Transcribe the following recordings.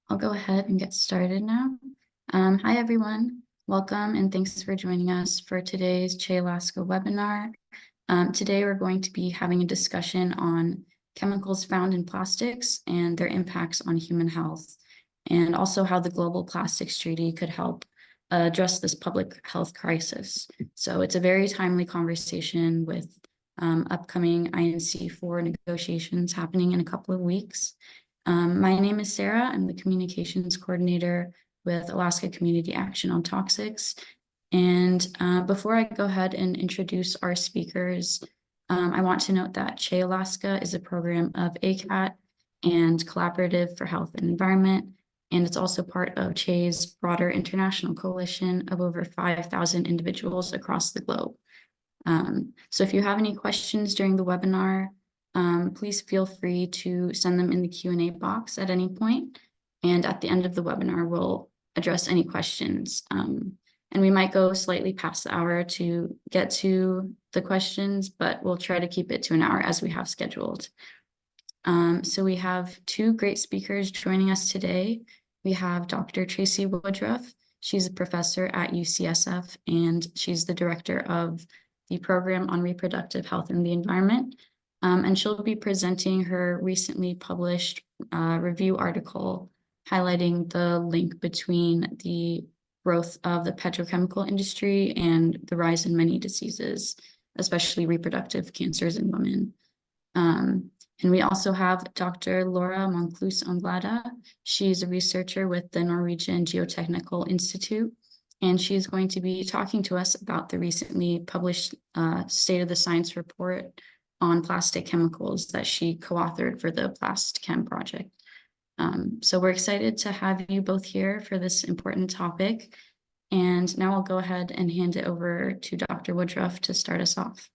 I'll go ahead and get started now. Hi, everyone. Welcome and thanks for joining us for today's Che Alaska webinar. Today, we're going to be having a discussion on chemicals found in plastics and their impacts on human health, and also how the Global Plastics Treaty could help address this public health crisis. So it's a very timely conversation with upcoming INC4 negotiations happening in a couple of weeks. My name is Sarah. I'm the communications coordinator with Alaska Community Action on Toxics. And before I go ahead and introduce our speakers, I want to note that Che Alaska is a program of ACAT and Collaborative for Health and Environment, and it's also part of Che's broader international coalition of over 5,000 individuals across the globe. So if you have any questions during the webinar, please feel free to send them in the Q&A box at any point. And at the end of the webinar, we'll address any questions. And we might go slightly past the hour to get to the questions, but we'll try to keep it to an hour as we have scheduled. So we have two great speakers joining us today. We have Dr. Tracey Woodruff. She's a professor at UCSF, and she's the director of the Program on Reproductive Health and the Environment. And she'll be presenting her recently published review article highlighting the link between the growth of the petrochemical industry and the rise in many diseases, especially reproductive cancers in women. And we also have Dr. Laura Monclús-Anglada. She's a researcher with the Norwegian Geotechnical Institute, and she's going to be talking to us about the recently published State of the Science report on plastic chemicals that she co-authored for the PlastChem project. So we're excited to have you both here for this important topic. And now I'll go ahead and hand it over to Dr. Woodruff to start us off.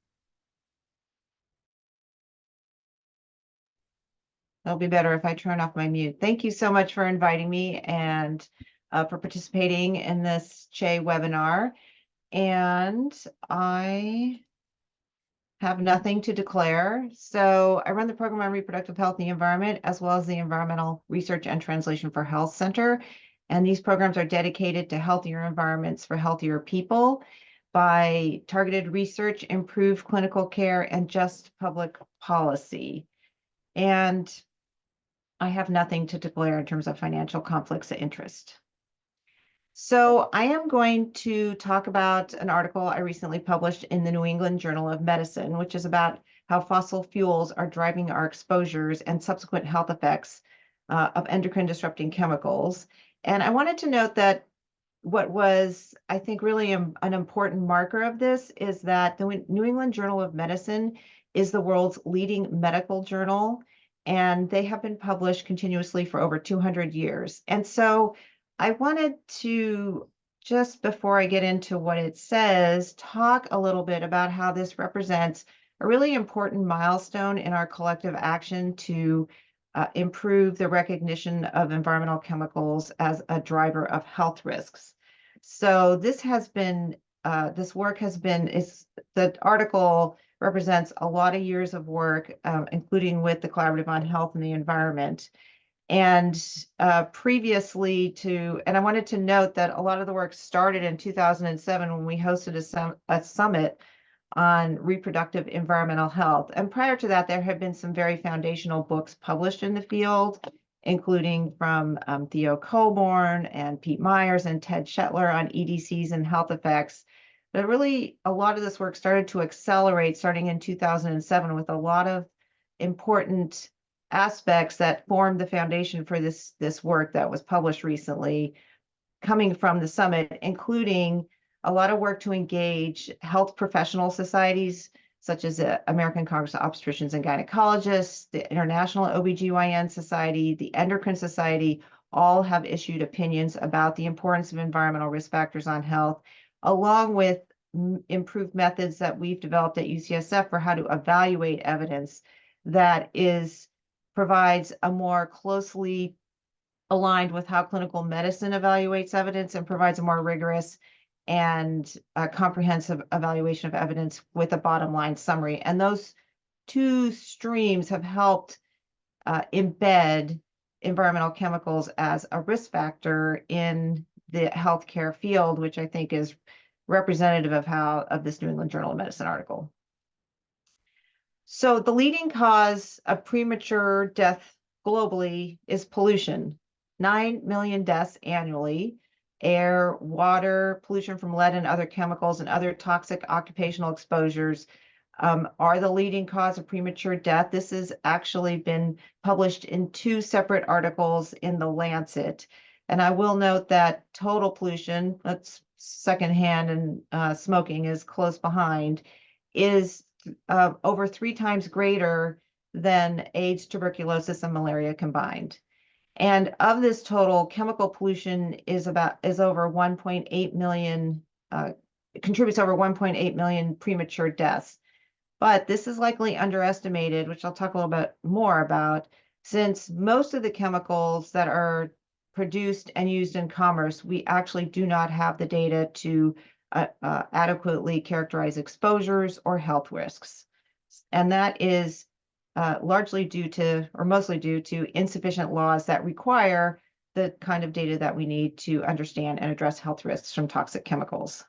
It'll be better if I turn off my mute. Thank you so much for inviting me and for participating in this Che webinar. And I have nothing to declare. So I run the Program on Reproductive Health and the Environment, as well as the Environmental Research and Translation for Health Center. And these programs are dedicated to healthier environments for healthier people by targeted research, improved clinical care, and just public policy. And I have nothing to declare in terms of financial conflicts of interest. So I am going to talk about an article I recently published in the New England Journal of Medicine, which is about how fossil fuels are driving our exposures and subsequent health effects of endocrine-disrupting chemicals. And I wanted to note that what was, I think, really an important marker of this is that the New England Journal of Medicine is the world's leading medical journal, and they have been published continuously for over 200 years. And so I wanted to, just before I get into what it says, talk a little bit about how this represents a really important milestone in our collective action to improve the recognition of environmental chemicals as a driver of health risks. So this has been, this work has been, the article represents a lot of years of work, including with the Collaborative on Health and the Environment. And previously to, and I wanted to note that a lot of the work started in 2007 when we hosted a summit on reproductive environmental health. And prior to that, there had been some very foundational books published in the field, including from Theo Colborn and Pete Myers and Ted Shetler on EDCs and health effects. But really, a lot of this work started to accelerate starting in 2007 with a lot of important aspects that formed the foundation for this work that was published recently coming from the summit, including a lot of work to engage health professional societies, such as the American Congress of Obstetricians and Gynecologists, the International OBGYN Society, the Endocrine Society, all have issued opinions about the importance of environmental risk factors on health, along with improved methods that we've developed at UCSF for how to evaluate evidence that provides a more closely aligned with how clinical medicine evaluates evidence and provides a more rigorous and comprehensive evaluation of evidence with a bottom line summary. And those two streams have helped embed environmental chemicals as a risk factor in the healthcare field, which I think is representative of this New England Journal of Medicine article. So the leading cause of premature death globally is pollution. 9 million deaths annually. Air, water, pollution from lead and other chemicals, and other toxic occupational exposures are the leading cause of premature death. This has actually been published in 2 separate articles in the Lancet. And I will note that total pollution, that's secondhand, and smoking is close behind, is over 3 times greater than AIDS, tuberculosis, and malaria combined. And of this total, chemical pollution is over 1.8 million, contributes over 1.8 million premature deaths. But this is likely underestimated, which I'll talk a little bit more about, since most of the chemicals that are produced and used in commerce, we actually do not have the data to adequately characterize exposures or health risks. And that is largely due to, or mostly due to, insufficient laws that require the kind of data that we need to understand and address health risks from toxic chemicals.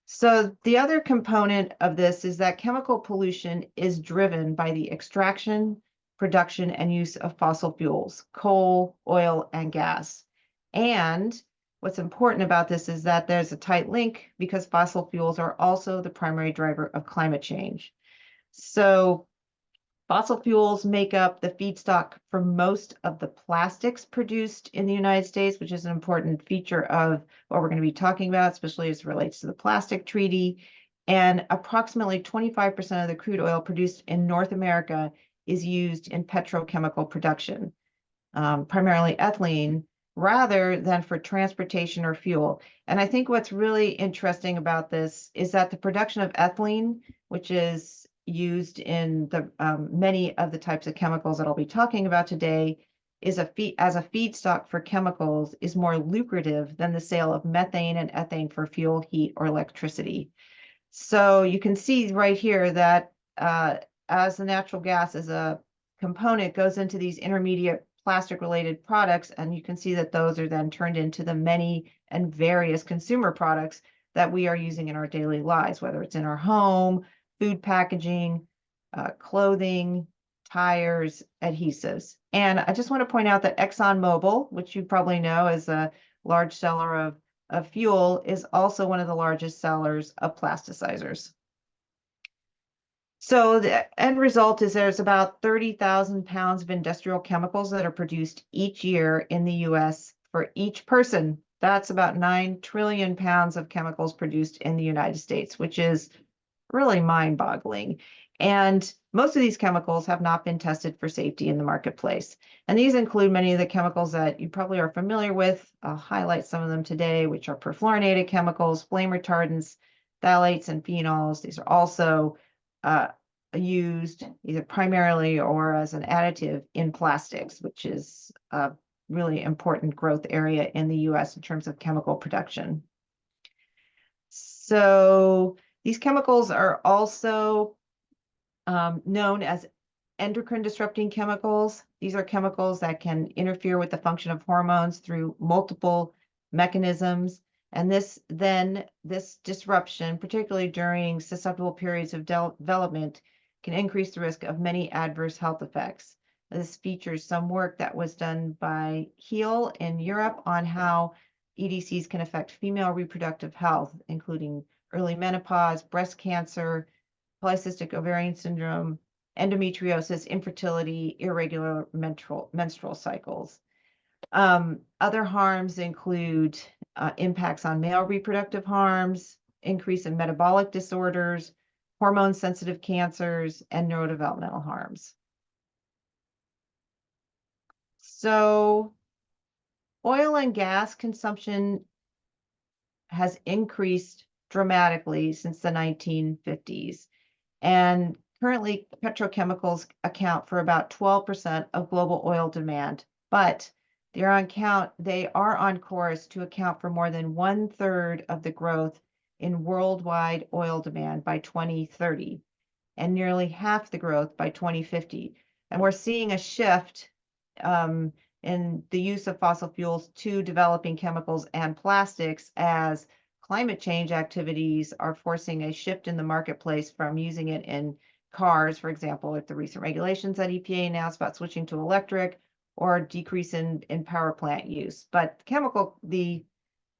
So the other component of this is that chemical pollution is driven by the extraction, production, and use of fossil fuels, coal, oil, and gas. And what's important about this is that there's a tight link because fossil fuels are also the primary driver of climate change. So fossil fuels make up the feedstock for most of the plastics produced in the United States, which is an important feature of what we're going to be talking about, especially as it relates to the plastic treaty. And approximately 25% of the crude oil produced in North America is used in petrochemical production, primarily ethylene, rather than for transportation or fuel. And I think what's really interesting about this is that the production of ethylene, which is used in the many of the types of chemicals that I'll be talking about today, is as a feedstock for chemicals, is more lucrative than the sale of methane and ethane for fuel, heat, or electricity. So you can see right here that as the natural gas as a component goes into these intermediate plastic-related products, and you can see that those are then turned into the many and various consumer products that we are using in our daily lives, whether it's in our home, food packaging, clothing, tires, adhesives. And I just want to point out that ExxonMobil, which you probably know is a large seller of fuel, is also one of the largest sellers of plasticizers. So the end result is there's about 30,000 pounds of industrial chemicals that are produced each year in the US for each person. That's about 9 trillion pounds of chemicals produced in the United States, which is really mind-boggling. And most of these chemicals have not been tested for safety in the marketplace. And these include many of the chemicals that you probably are familiar with. I'll highlight some of them today, which are perfluorinated chemicals, flame retardants, phthalates, and phenols. These are also used either primarily or as an additive in plastics, which is a really important growth area in the US in terms of chemical production. So these chemicals are also known as endocrine-disrupting chemicals. These are chemicals that can interfere with the function of hormones through multiple mechanisms. And this disruption, particularly during susceptible periods of development, can increase the risk of many adverse health effects. This features some work that was done by Heal in Europe on how EDCs can affect female reproductive health, including early menopause, breast cancer, polycystic ovarian syndrome, endometriosis, infertility, irregular menstrual cycles. Other harms include impacts on male reproductive harms, increase in metabolic disorders, hormone-sensitive cancers, and neurodevelopmental harms. So oil and gas consumption has increased dramatically since the 1950s. And currently, petrochemicals account for about 12% of global oil demand, but they are on course to account for more than 1/3 of the growth in worldwide oil demand by 2030, and nearly half the growth by 2050. And we're seeing a shift in the use of fossil fuels to developing chemicals and plastics, as climate change activities are forcing a shift in the marketplace from using it in cars, for example, like the recent regulations at EPA announced about switching to electric, or decrease in power plant use. But the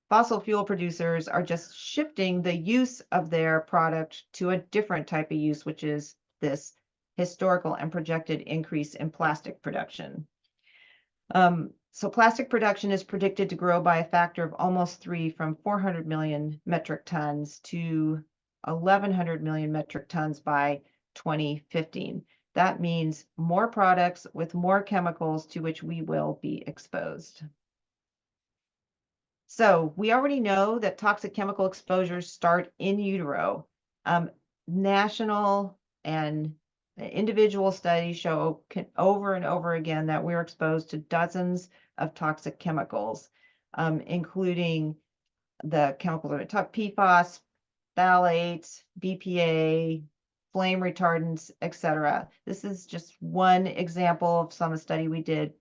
fossil fuel producers are just shifting the use of their product to a different type of use, which is this historical and projected increase in plastic production. So plastic production is predicted to grow by a factor of almost 3, from 400 million metric tons to 1,100 million metric tons by 2015. That means more products with more chemicals to which we will be exposed. So we already know that toxic chemical exposures start in utero. National and individual studies show over and over again that we're exposed to dozens of toxic chemicals, including the chemicals that talk PFAS, phthalates, BPA, flame retardants, etc. This is just one example of some study we did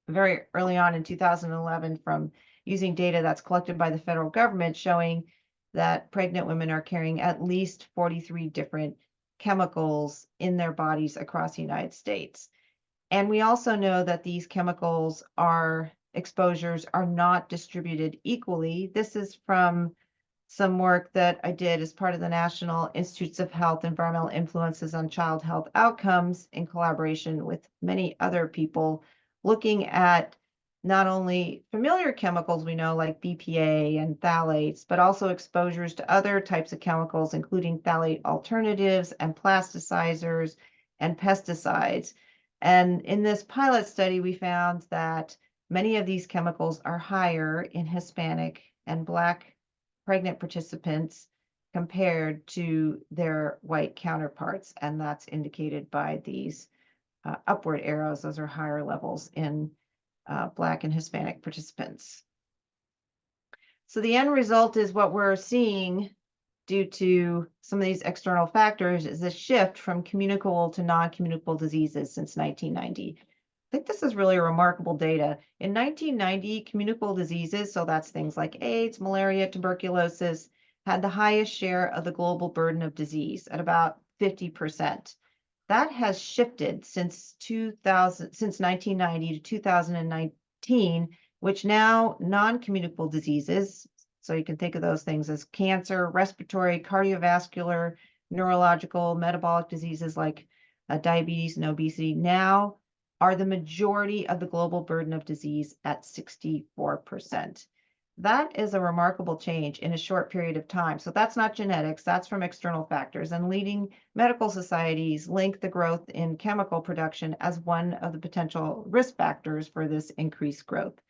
very early on in 2011 from using data that's collected by the federal government, showing that pregnant women are carrying at least 43 different chemicals in their bodies across the United States. And we also know that these chemicals exposures are not distributed equally. This is from some work that I did as part of the National Institutes of Health Environmental Influences on Child Health Outcomes, in collaboration with many other people, looking at not only familiar chemicals we know like BPA and phthalates, but also exposures to other types of chemicals, including phthalate alternatives and plasticizers and pesticides. And in this pilot study, we found that many of these chemicals are higher in Hispanic and Black pregnant participants compared to their white counterparts. And that's indicated by these upward arrows. Those are higher levels in Black and Hispanic participants. So the end result is what we're seeing due to some of these external factors is a shift from communicable to non-communicable diseases since 1990. I think this is really remarkable data. In 1990, communicable diseases, so that's things like AIDS, malaria, tuberculosis, had the highest share of the global burden of disease at about 50%. That has shifted since 1990 to 2019, which now non-communicable diseases, so you can think of those things as cancer, respiratory, cardiovascular, neurological, metabolic diseases like diabetes and obesity, now are the majority of the global burden of disease at 64%. That is a remarkable change in a short period of time. So that's not genetics, that's from external factors. And leading medical societies link the growth in chemical production as one of the potential risk factors for this increased growth.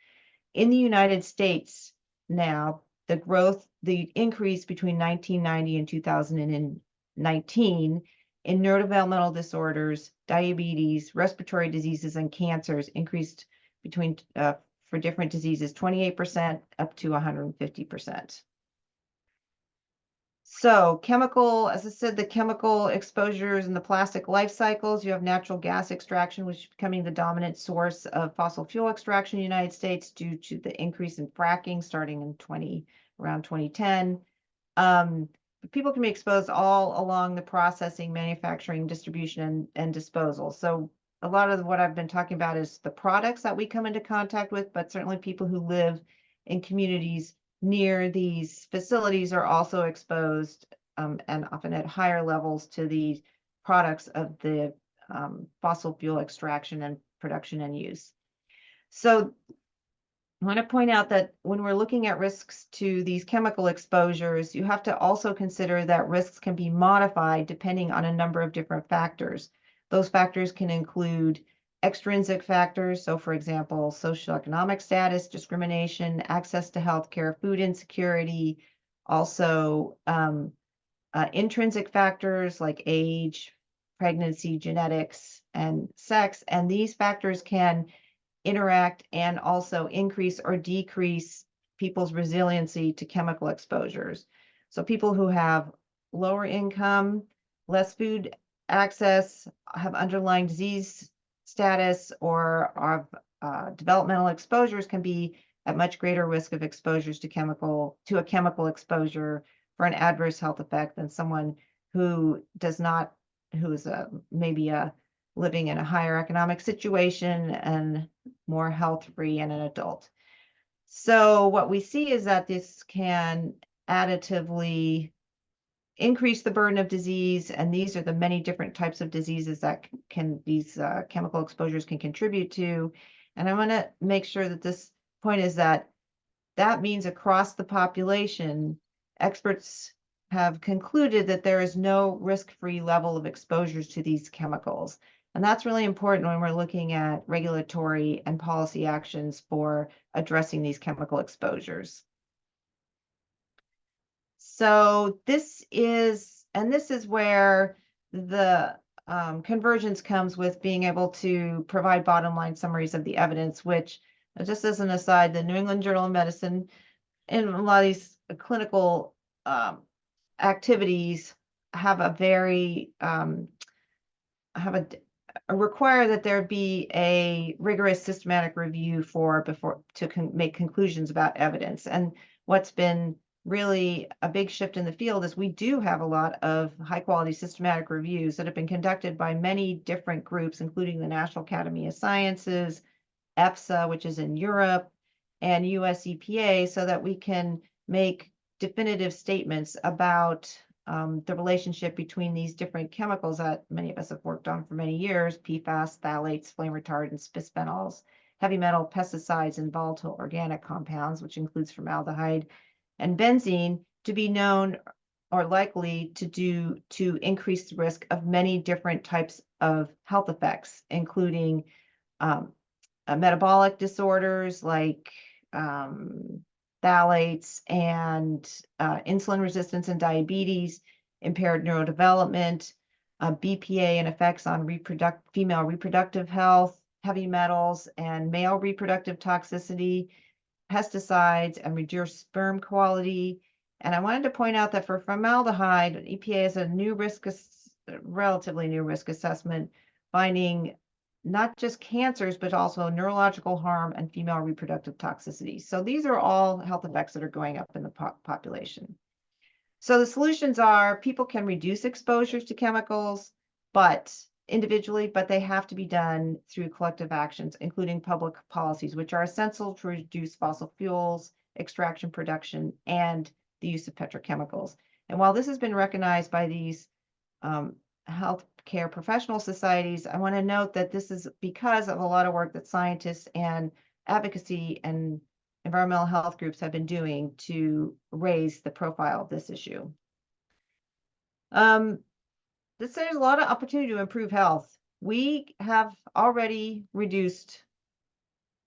In the United States now, the increase between 1990 and 2019 in neurodevelopmental disorders, diabetes, respiratory diseases, and cancers increased between for different diseases, 28% up to 150%. So as I said, the chemical exposures in the plastic life cycles, you have natural gas extraction, which is becoming the dominant source of fossil fuel extraction in the United States due to the increase in fracking starting in around 2010. People can be exposed all along the processing, manufacturing, distribution, and disposal. So a lot of what I've been talking about is the products that we come into contact with, but certainly people who live in communities near these facilities are also exposed, and often at higher levels, to the products of the fossil fuel extraction and production and use. So I want to point out that when we're looking at risks to these chemical exposures, you have to also consider that risks can be modified depending on a number of different factors. Those factors can include extrinsic factors. So for example, socioeconomic status, discrimination, access to healthcare, food insecurity, also intrinsic factors like age, pregnancy, genetics, and sex. And these factors can interact and also increase or decrease people's resiliency to chemical exposures. So people who have lower income, less food access, have underlying disease status or of developmental exposures can be at much greater risk of exposures to a chemical exposure for an adverse health effect than someone who does not, who is maybe living in a higher economic situation and more health-free and an adult. So what we see is that this can additively increase the burden of disease, and these are the many different types of diseases that these chemical exposures can contribute to. And I want to make sure that this point is that means across the population, experts have concluded that there is no risk-free level of exposures to these chemicals. And that's really important when we're looking at regulatory and policy actions for addressing these chemical exposures. So this is where the convergence comes with being able to provide bottom line summaries of the evidence, which, just as an aside, the New England Journal of Medicine in a lot of these clinical activities have a very require that there be a rigorous systematic review before to make conclusions about evidence. And what's been really a big shift in the field is we do have a lot of high quality systematic reviews that have been conducted by many different groups, including the National Academy of Sciences, EFSA, which is in Europe, and US EPA, so that we can make definitive statements about the relationship between these different chemicals that many of us have worked on for many years: PFAS, phthalates, flame retardants, bisphenols, heavy metal, pesticides, and volatile organic compounds, which includes formaldehyde and benzene, to be known or likely to increase the risk of many different types of health effects, including metabolic disorders like phthalates and insulin resistance and diabetes, impaired neurodevelopment, BPA and effects on female reproductive health, heavy metals and male reproductive toxicity, pesticides, and reduced sperm quality. And I wanted to point out that for formaldehyde, EPA is a relatively new risk assessment, finding not just cancers, but also neurological harm and female reproductive toxicity. So these are all health effects that are going up in the population. So the solutions are people can reduce exposures to chemicals, but individually, but they have to be done through collective actions, including public policies, which are essential to reduce fossil fuels, extraction, production, and the use of petrochemicals. And while this has been recognized by these healthcare professional societies, I want to note that this is because of a lot of work that scientists and advocacy and environmental health groups have been doing to raise the profile of this issue. There's a lot of opportunity to improve health. We have already reduced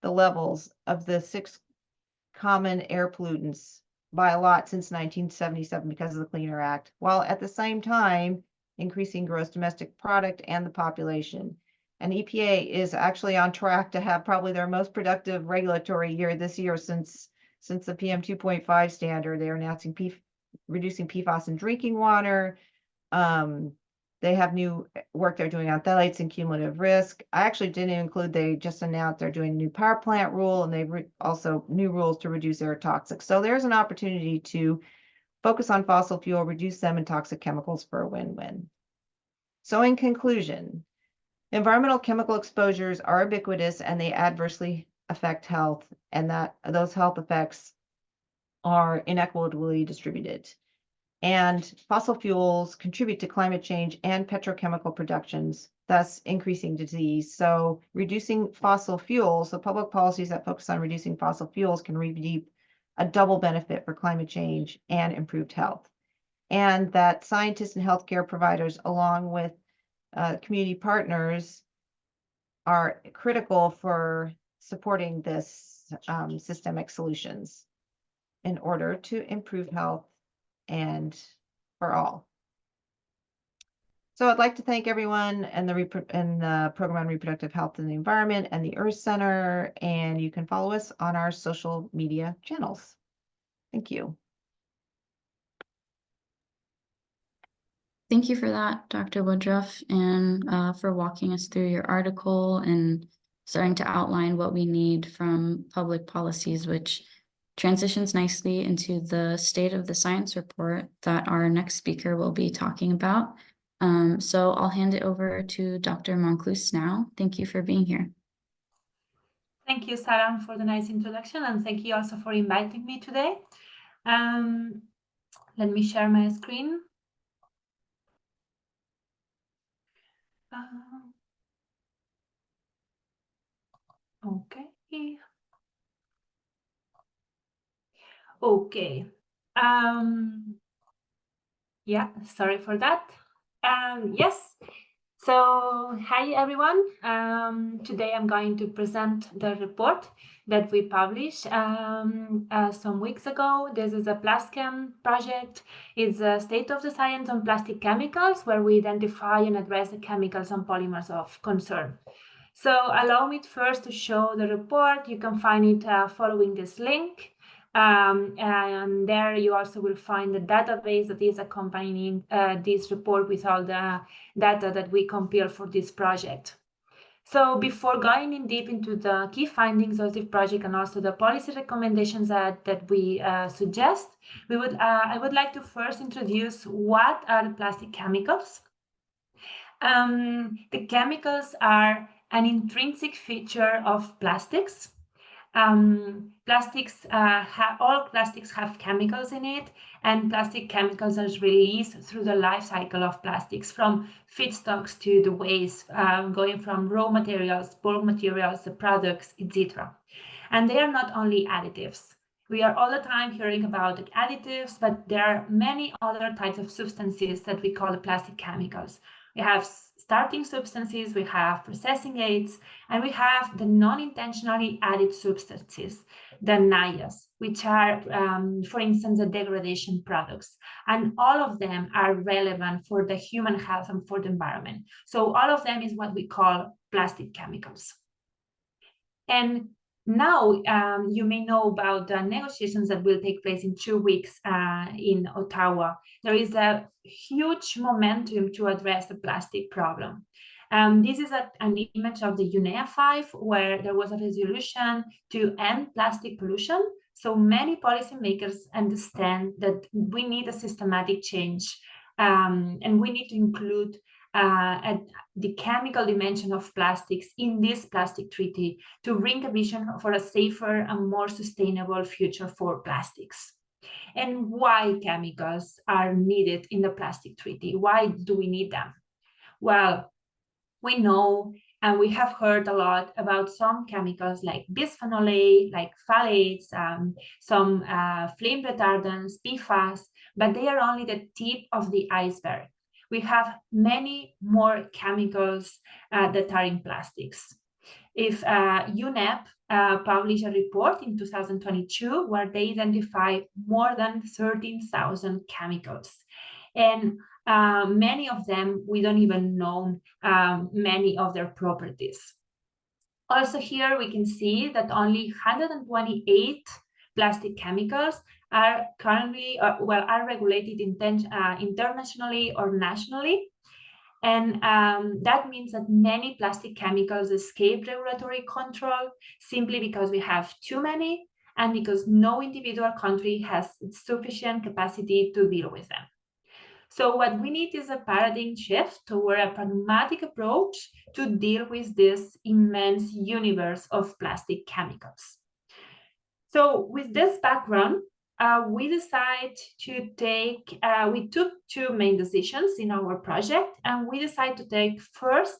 the levels of the 6 common air pollutants by a lot since 1977 because of the Clean Air Act, while at the same time increasing gross domestic product and the population. And EPA is actually on track to have probably their most productive regulatory year this year since the PM 2.5 standard. They are announcing reducing PFAS in drinking water. They have new work they're doing on phthalates and cumulative risk. I actually didn't include, they just announced they're doing a new power plant rule, and they've also new rules to reduce air toxics. So there's an opportunity to focus on fossil fuel, reduce them, and toxic chemicals for a win-win. So in conclusion, environmental chemical exposures are ubiquitous and they adversely affect health, and that those health effects are inequitably distributed. And fossil fuels contribute to climate change and petrochemical productions, thus increasing disease. So reducing fossil fuels, so public policies that focus on reducing fossil fuels can reap a double benefit for climate change and improved health. And that scientists and healthcare providers, along with community partners, are critical for supporting this systemic solutions in order to improve health and for all. So I'd like to thank everyone and the Program on Reproductive Health and the Environment and the Earth Center, and you can follow us on our social media channels. Thank you. Thank you for that, Dr. Woodruff, and for walking us through your article and starting to outline what we need from public policies, which transitions nicely into the State of the Science report that our next speaker will be talking about. So I'll hand it over to Dr. Monclus now. Thank you for being here. Thank you, Sarah, for the nice introduction, and thank you also for inviting me today. Let me share my screen. Okay. Okay. Yeah, sorry for that. Yes. So, hi everyone. Today I'm going to present the report that we published some weeks ago. This is a PLASCHEM project. It's a state of the science on plastic chemicals, where we identify and address the chemicals and polymers of concern. So allow me first to show the report. You can find it following this link. And there you also will find the database that is accompanying this report with all the data that we compiled for this project. So before going in deep into the key findings of this project and also the policy recommendations that we suggest, I would like to first introduce what are the plastic chemicals. The chemicals are an intrinsic feature of plastics. All plastics have chemicals in it, and plastic chemicals are released through the life cycle of plastics, from feedstocks to the waste, going from raw materials, bulk materials, the products, etc. And they are not only additives. We are all the time hearing about additives, but there are many other types of substances that we call the plastic chemicals. We have starting substances, we have processing aids, and we have the non-intentionally added substances, the NIAs, which are, for instance, the degradation products. And all of them are relevant for the human health and for the environment. So all of them is what we call plastic chemicals. And now you may know about the negotiations that will take place in 2 weeks in Ottawa. There is a huge momentum to address the plastic problem. This is an image of the UNEA 5, where there was a resolution to end plastic pollution. So many policymakers understand that we need a systematic change, and we need to include the chemical dimension of plastics in this plastic treaty to bring a vision for a safer and more sustainable future for plastics. And why chemicals are needed in the plastic treaty? Why do we need them? Well, we know and we have heard a lot about some chemicals like bisphenol A, like phthalates, some flame retardants, PFAS, but they are only the tip of the iceberg. We have many more chemicals that are in plastics. If UNEP published a report in 2022 where they identified more than 13,000 chemicals. And many of them, we don't even know many of their properties. Also here we can see that only 128 plastic chemicals are currently, are regulated internationally or nationally. And that means that many plastic chemicals escape regulatory control simply because we have too many and because no individual country has sufficient capacity to deal with them. So what we need is a paradigm shift toward a pragmatic approach to deal with this immense universe of plastic chemicals. So with this background, we took 2 main decisions in our project, and we decided to take first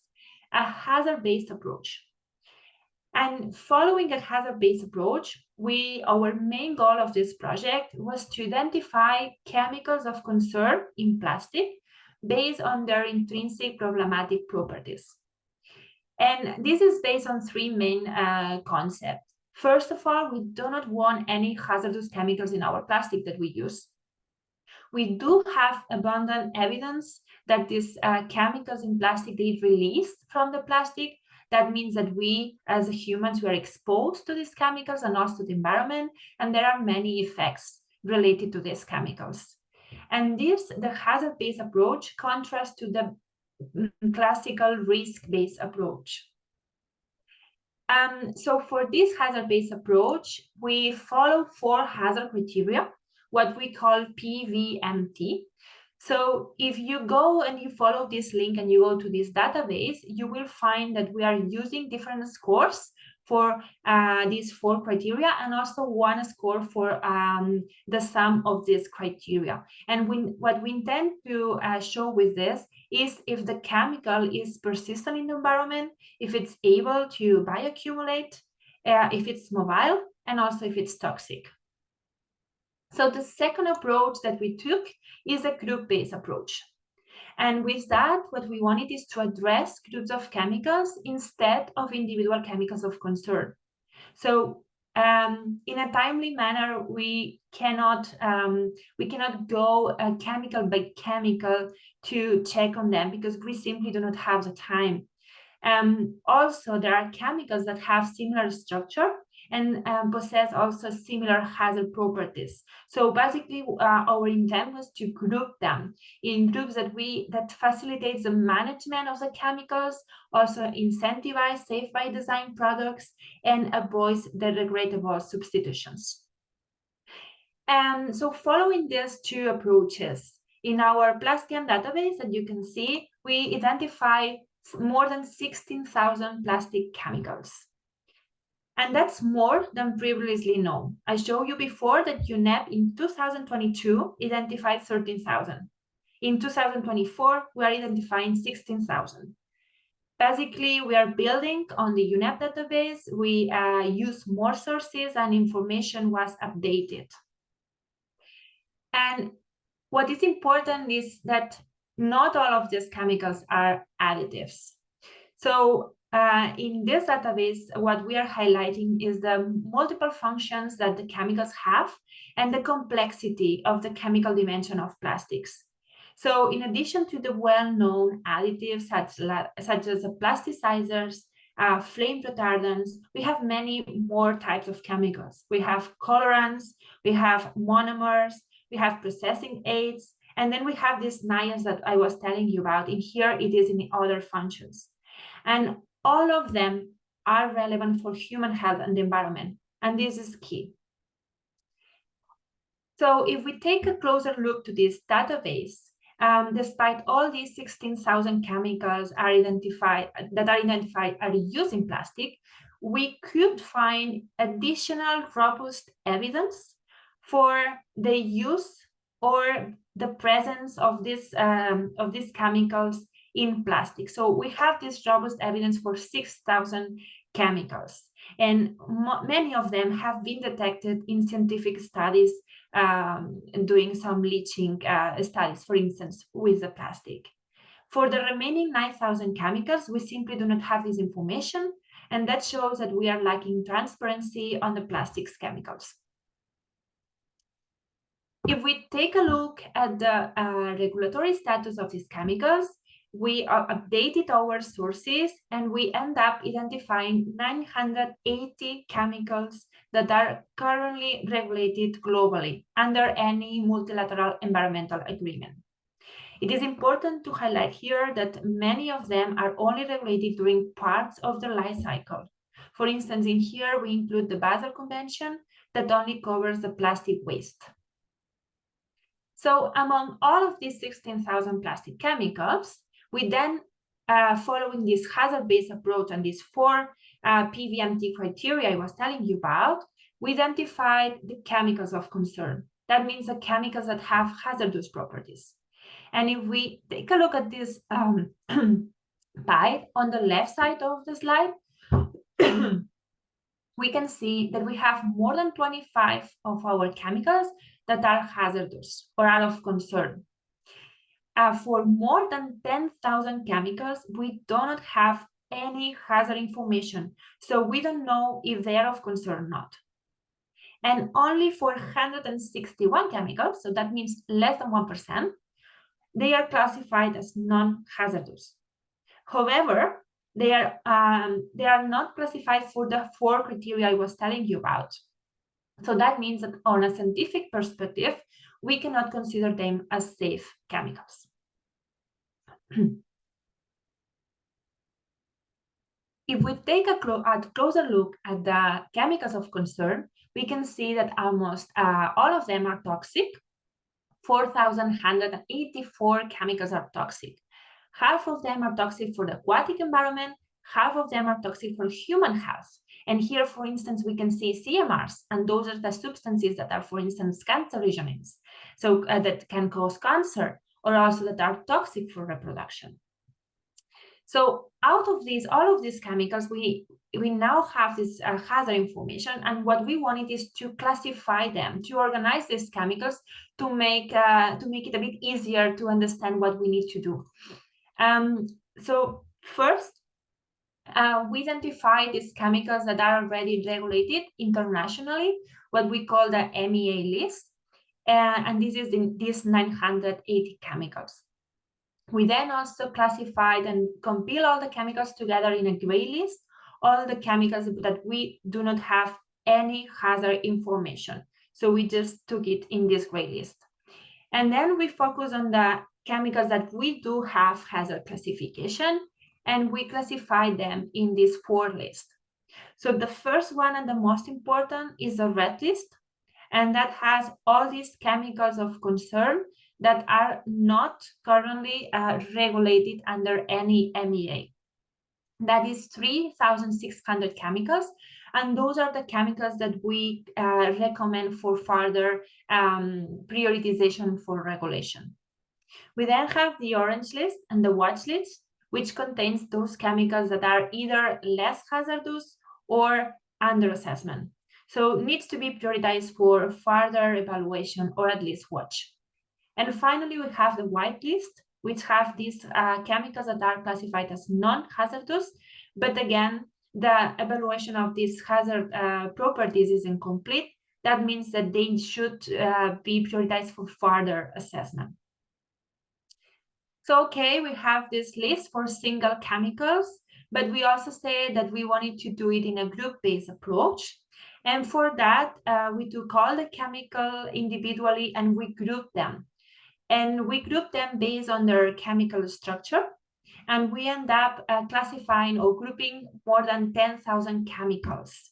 a hazard-based approach. And following a hazard-based approach, our main goal of this project was to identify chemicals of concern in plastic based on their intrinsic problematic properties. And this is based on 3 main concepts. First of all, we do not want any hazardous chemicals in our plastic that we use. We do have abundant evidence that these chemicals in plastic, they release from the plastic. That means that we, as humans, we are exposed to these chemicals and also the environment, and there are many effects related to these chemicals. And the hazard-based approach contrasts to the classical risk-based approach. So for this hazard-based approach, we follow 4 hazard criteria, what we call PVMT. So if you go and you follow this link and you go to this database, you will find that we are using different scores for these 4 criteria, and also 1 score for the sum of these criteria. And what we intend to show with this is if the chemical is persistent in the environment, if it's able to bioaccumulate, if it's mobile, and also if it's toxic. So the second approach that we took is a group-based approach. And with that, what we wanted is to address groups of chemicals instead of individual chemicals of concern. So in a timely manner, we cannot go chemical by chemical to check on them because we simply do not have the time. Also, there are chemicals that have similar structure and possess also similar hazard properties. So basically, our intent was to group them in groups that facilitates the management of the chemicals, also incentivize safe by design products, and avoids the regrettable substitutions. And so following these 2 approaches, in our Plastium database that you can see, we identify more than 16,000 plastic chemicals. And that's more than previously known. I showed you before that UNEP in 2022 identified 13,000. In 2024, we are identifying 16,000. Basically, we are building on the UNEP database. We use more sources and information was updated. And what is important is that not all of these chemicals are additives. So in this database, what we are highlighting is the multiple functions that the chemicals have and the complexity of the chemical dimension of plastics. So in addition to the well-known additives such as the plasticizers, flame retardants, we have many more types of chemicals. We have colorants, we have monomers, we have processing aids, and then we have these NIAs that I was telling you about. In here, it is in the other functions. And all of them are relevant for human health and the environment, and this is key. So if we take a closer look to this database, despite all these 16,000 chemicals are identified are used in plastic, we could find additional robust evidence for the use or the presence of these chemicals in plastic. So we have this robust evidence for 6,000 chemicals, and many of them have been detected in scientific studies doing some leaching studies, for instance, with the plastic. For the remaining 9,000 chemicals, we simply do not have this information, and that shows that we are lacking transparency on the plastics chemicals. If we take a look at the regulatory status of these chemicals, we updated our sources and we end up identifying 980 chemicals that are currently regulated globally under any multilateral environmental agreement. It is important to highlight here that many of them are only regulated during parts of their life cycle. For instance, in here we include the Basel Convention that only covers the plastic waste. So among all of these 16,000 plastic chemicals, we then, following this hazard-based approach and these 4 PVMT criteria I was telling you about, we identified the chemicals of concern. That means the chemicals that have hazardous properties. And if we take a look at this pie on the left side of the slide, we can see that we have more than 25 of our chemicals that are hazardous or are of concern. For more than 10,000 chemicals, we do not have any hazard information, so we don't know if they are of concern or not. And only for 161 chemicals, so that means less than 1%, they are classified as non-hazardous. However, they are not classified for the 4 criteria I was telling you about. So that means that on a scientific perspective, we cannot consider them as safe chemicals. If we take a closer look at the chemicals of concern, we can see that almost all of them are toxic. 4,184 chemicals are toxic. Half of them are toxic for the aquatic environment, half of them are toxic for human health. And here, for instance, we can see CMRs, and those are the substances that are, for instance, cancerogens, so that can cause cancer, or also that are toxic for reproduction. So out of these, all of these chemicals, we now have this hazard information, and what we wanted is to classify them, to organize these chemicals, to make it a bit easier to understand what we need to do. So first, we identify these chemicals that are already regulated internationally, what we call the MEA list, and this is these 980 chemicals. We then also classified and compile all the chemicals together in a gray list, all the chemicals that we do not have any hazard information. So we just took it in this gray list. And then we focus on the chemicals that we do have hazard classification, and we classify them in this 4 list. So the first one and the most important is the red list, and that has all these chemicals of concern that are not currently regulated under any MEA. That is 3,600 chemicals, and those are the chemicals that we recommend for further prioritization for regulation. We then have the orange list and the white list, which contains those chemicals that are either less hazardous or under assessment. So it needs to be prioritized for further evaluation or at least watch. And finally, we have the white list, which have these chemicals that are classified as non-hazardous. But again, the evaluation of these hazard properties is incomplete. That means that they should be prioritized for further assessment. So, okay, we have this list for single chemicals, but we also say that we wanted to do it in a group-based approach. And for that, we took all the chemical individually and we grouped them. And we group them based on their chemical structure. And we end up classifying or grouping more than 10,000 chemicals.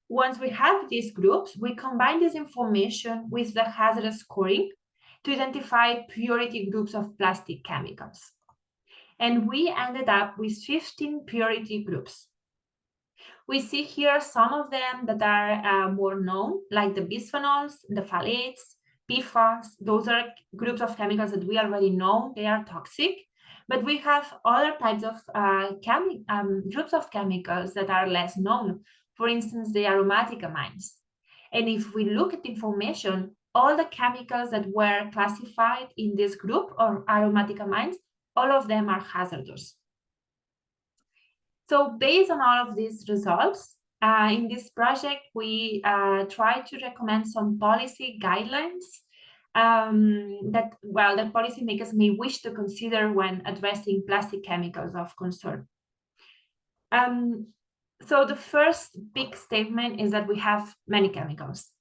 Once we have these groups, we combine this information with the hazard scoring to identify priority groups of plastic chemicals. And we ended up with 15 priority groups. We see here some of them that are more known, like the bisphenols, the phthalates, PFAS. Those are groups of chemicals that we already know they are toxic, but we have other types of groups of chemicals that are less known. For instance, the aromatic amines. And if we look at the information, all the chemicals that were classified in this group or aromatic amines, all of them are hazardous. So based on all of these results, in this project, we try to recommend some policy guidelines that policymakers may wish to consider when addressing plastic chemicals of concern. So the first big statement is that we have many chemicals.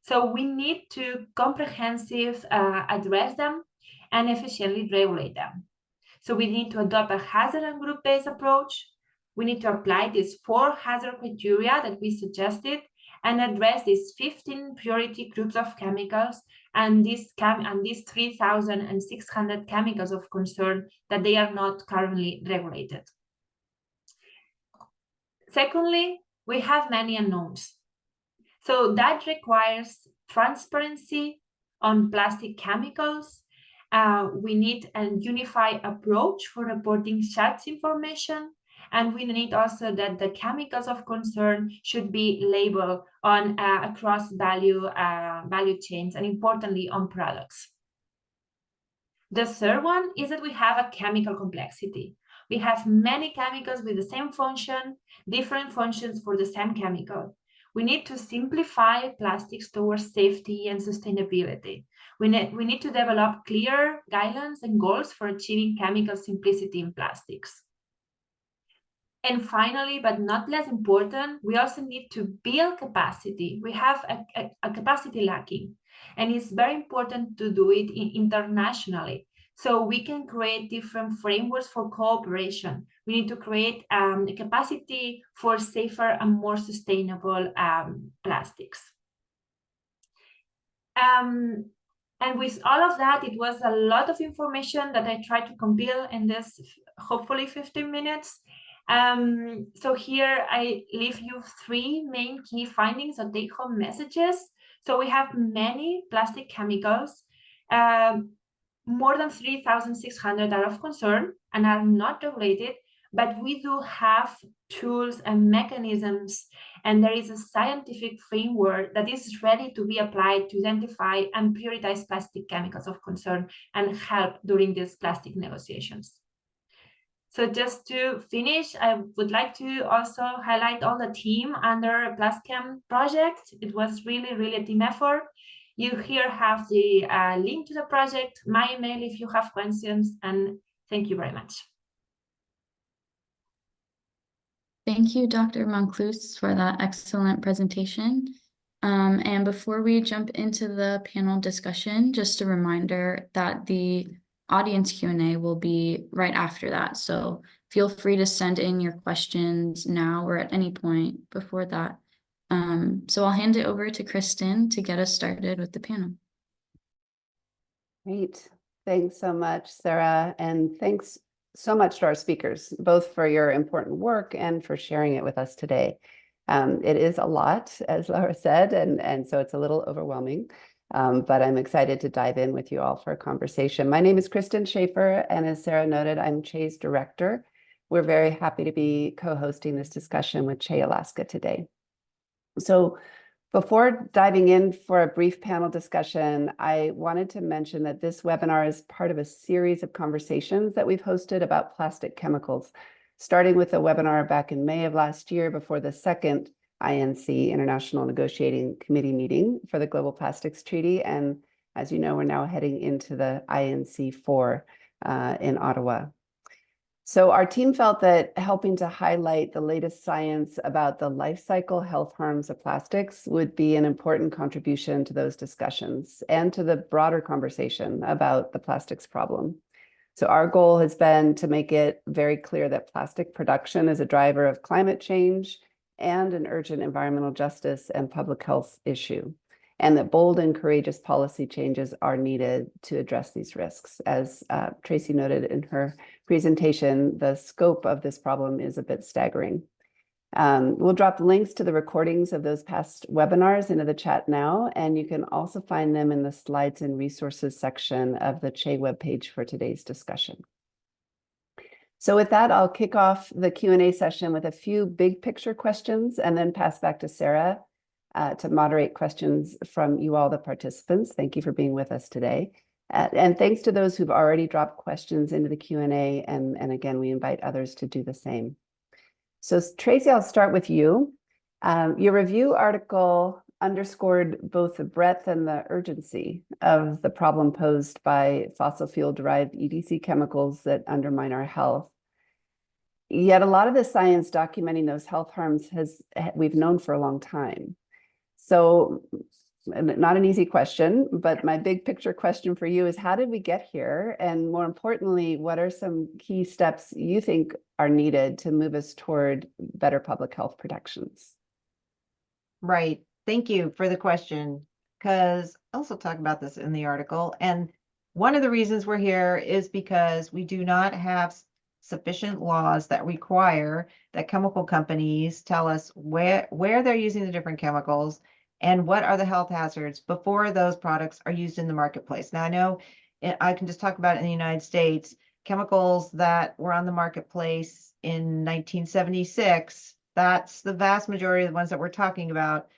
So we need to comprehensively address them and efficiently regulate them. So we need to adopt a hazard and group-based approach. We need to apply these 4 hazard criteria that we suggested and address these 15 priority groups of chemicals and these 3,600 chemicals of concern that they are not currently regulated. Secondly, we have many unknowns. So that requires transparency on plastic chemicals. We need a unified approach for reporting such information. And we need also that the chemicals of concern should be labeled on across value chains and importantly on products. The third one is that we have a chemical complexity. We have many chemicals with the same function, different functions for the same chemical. We need to simplify plastics towards safety and sustainability. We need to develop clear guidelines and goals for achieving chemical simplicity in plastics. And finally, but not less important, we also need to build capacity. We have a capacity lacking, and it's very important to do it internationally. So we can create different frameworks for cooperation. We need to create a capacity for safer and more sustainable plastics. And with all of that, it was a lot of information that I tried to compile in this, hopefully 15 minutes. So here I leave you 3 main key findings or take-home messages. So we have many plastic chemicals. More than 3,600 are of concern and are not regulated, but we do have tools and mechanisms, and there is a scientific framework that is ready to be applied to identify and prioritize plastic chemicals of concern and help during these plastic negotiations. So just to finish, I would like to also highlight all the team under PlastChem project. It was really, really a team effort. You here have the link to the project, my email if you have questions, and thank you very much. Thank you, Dr. Monclús, for that excellent presentation. And before we jump into the panel discussion, just a reminder that the audience Q&A will be right after that. So feel free to send in your questions now or at any point before that. So I'll hand it over to Kristen to get us started with the panel. Great. Thanks so much, Sarah. And thanks so much to our speakers, both for your important work and for sharing it with us today. It is a lot, as Laura said, and so it's a little overwhelming, but I'm excited to dive in with you all for a conversation. My name is Kristen Schaefer, and as Sarah noted, I'm CHE's director. We're very happy to be co-hosting this discussion with CHE Alaska today. So before diving in for a brief panel discussion, I wanted to mention that this webinar is part of a series of conversations that we've hosted about plastic chemicals, starting with a webinar back in May of last year before the second INC, International Negotiating Committee meeting for the Global Plastics Treaty. And as you know, we're now heading into the INC 4 in Ottawa. So our team felt that helping to highlight the latest science about the life cycle health harms of plastics would be an important contribution to those discussions and to the broader conversation about the plastics problem. So our goal has been to make it very clear that plastic production is a driver of climate change and an urgent environmental justice and public health issue, and that bold and courageous policy changes are needed to address these risks. As Tracey noted in her presentation, the scope of this problem is a bit staggering. We'll drop links to the recordings of those past webinars into the chat now, and you can also find them in the slides and resources section of the CHE webpage for today's discussion. So with that, I'll kick off the Q&A session with a few big picture questions and then pass back to Sarah to moderate questions from you all, the participants. Thank you for being with us today. And thanks to those who've already dropped questions into the Q&A. And again, we invite others to do the same. So Tracey, I'll start with you. Your review article underscored both the breadth and the urgency of the problem posed by fossil fuel-derived EDC chemicals that undermine our health. Yet a lot of the science documenting those health harms we've known for a long time. So not an easy question, but my big picture question for you is, how did we get here? And more importantly, what are some key steps you think are needed to move us toward better public health protections? Right. Thank you for the question, because I also talk about this in the article. And one of the reasons we're here is because we do not have sufficient laws that require that chemical companies tell us where they're using the different chemicals and what are the health hazards before those products are used in the marketplace. Now, I know I can just talk about it in the United States, chemicals that were on the marketplace in 1976, that's the vast majority of the ones that we're talking about.